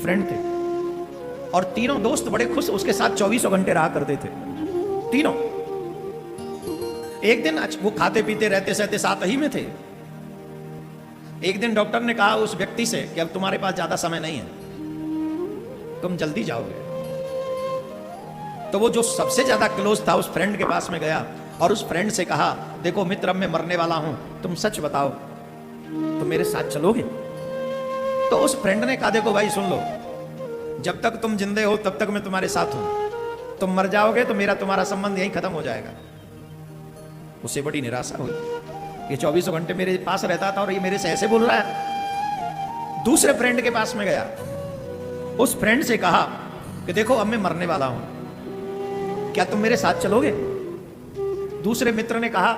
Friend थे और तीनों दोस्त बड़े खुश उसके साथ 24 घंटे रहा करते थे तीनों। एक दिन वो खाते पीते रहते सहते साथ ही में थे। एक दिन डॉक्टर ने कहा उस व्यक्ति से कि अब तुम्हारे पास ज्यादा समय नहीं है, तुम जल्दी जाओगे। तो वो जो सबसे ज्यादा क्लोज था उस फ्रेंड के पास में गया और उस फ्रेंड से कहा, देखो मित्र अब मैं मरने वाला हूं, तुम सच बताओ तो मेरे साथ चलोगे? तो उस फ्रेंड ने कहा, देखो भाई सुन लो, जब तक तुम जिंदे हो तब तक मैं तुम्हारे साथ हूं, तुम मर जाओगे तो मेरा तुम्हारा संबंध यहीं खत्म हो जाएगा। उसे बड़ी निराशा हुई, ये 24 घंटे मेरे पास रहता था और ये मेरे से ऐसे बोल रहा है। दूसरे फ्रेंड के पास में गया, उस फ्रेंड से कहा कि देखो अब मैं मरने वाला हूं, क्या तुम मेरे साथ चलोगे? दूसरे मित्र ने कहा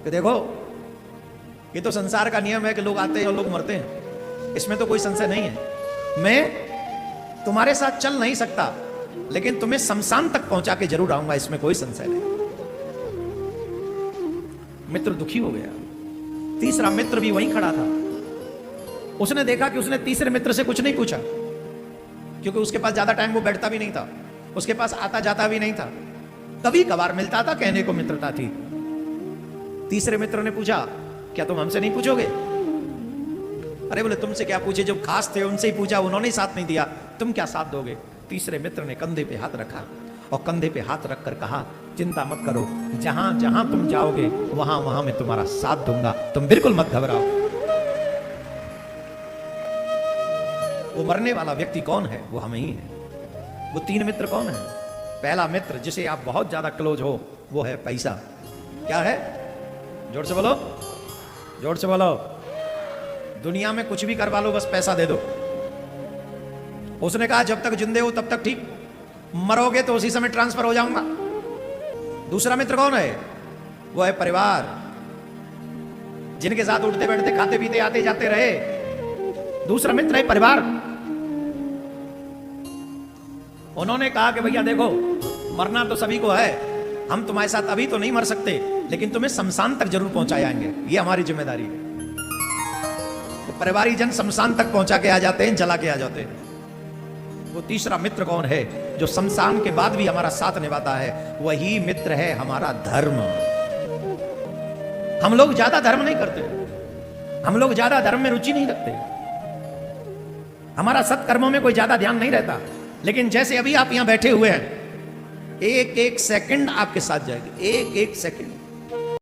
कि देखो ये तो संसार का नियम है कि लोग आते हैं और लोग मरते हैं, इसमें तो कोई संशय नहीं है। मैं तुम्हारे साथ चल नहीं सकता लेकिन तुम्हें शमशान तक पहुंचा के जरूर आऊंगा, इसमें कोई संशय नहीं। मित्र दुखी हो गया। तीसरा मित्र भी वहीं खड़ा था। उसने देखा कि उसने तीसरे मित्र से कुछ नहीं पूछा क्योंकि उसके पास ज्यादा टाइम वो बैठता भी नहीं था, उसके पास आता जाता भी नहीं था, कभी कभार मिलता था, कहने को मित्रता थी। तीसरे मित्र ने पूछा, क्या तुम हमसे नहीं पूछोगे? अरे बोले तुमसे क्या पूछे, जो खास थे उनसे ही पूछा, उन्होंने ही साथ नहीं दिया, तुम क्या साथ दोगे? तीसरे मित्र ने कंधे पे हाथ रखा और कंधे पे हाथ रखकर कहा, चिंता मत करो, जहां जहां तुम जाओगे वहां वहां मैं तुम्हारा साथ दूंगा, तुम बिल्कुल मत घबराओ। वो मरने वाला व्यक्ति कौन है? वो हम ही है। वो तीन मित्र कौन है? पहला मित्र जिसे आप बहुत ज्यादा क्लोज हो वो है पैसा। क्या है? जोर से बोलो, जोर से बोलो। दुनिया में कुछ भी करवा लो, बस पैसा दे दो। उसने कहा जब तक जिंदे हो तब तक ठीक, मरोगे तो उसी समय ट्रांसफर हो जाऊंगा। दूसरा मित्र कौन है? वो है परिवार, जिनके साथ उठते बैठते खाते पीते आते जाते रहे। दूसरा मित्र है परिवार। उन्होंने कहा कि भैया देखो, मरना तो सभी को है, हम तुम्हारे साथ अभी तो नहीं मर सकते लेकिन तुम्हें शमशान तक जरूर पहुंचा जाएंगे, ये हमारी जिम्मेदारी है। तो परिवारी जन शमशान तक पहुंचा के आ जाते हैं, जला के आ जाते हैं। वो तीसरा मित्र कौन है जो शमशान के बाद भी हमारा साथ निभाता है? वही मित्र है हमारा धर्म। हम लोग ज्यादा धर्म नहीं करते, हम लोग ज्यादा धर्म में रुचि नहीं रखते, हमारा सत्कर्मों में कोई ज्यादा ध्यान नहीं रहता। लेकिन जैसे अभी आप यहां बैठे हुए हैं, एक एक सेकंड आपके साथ जाएगी, एक एक सेकंड।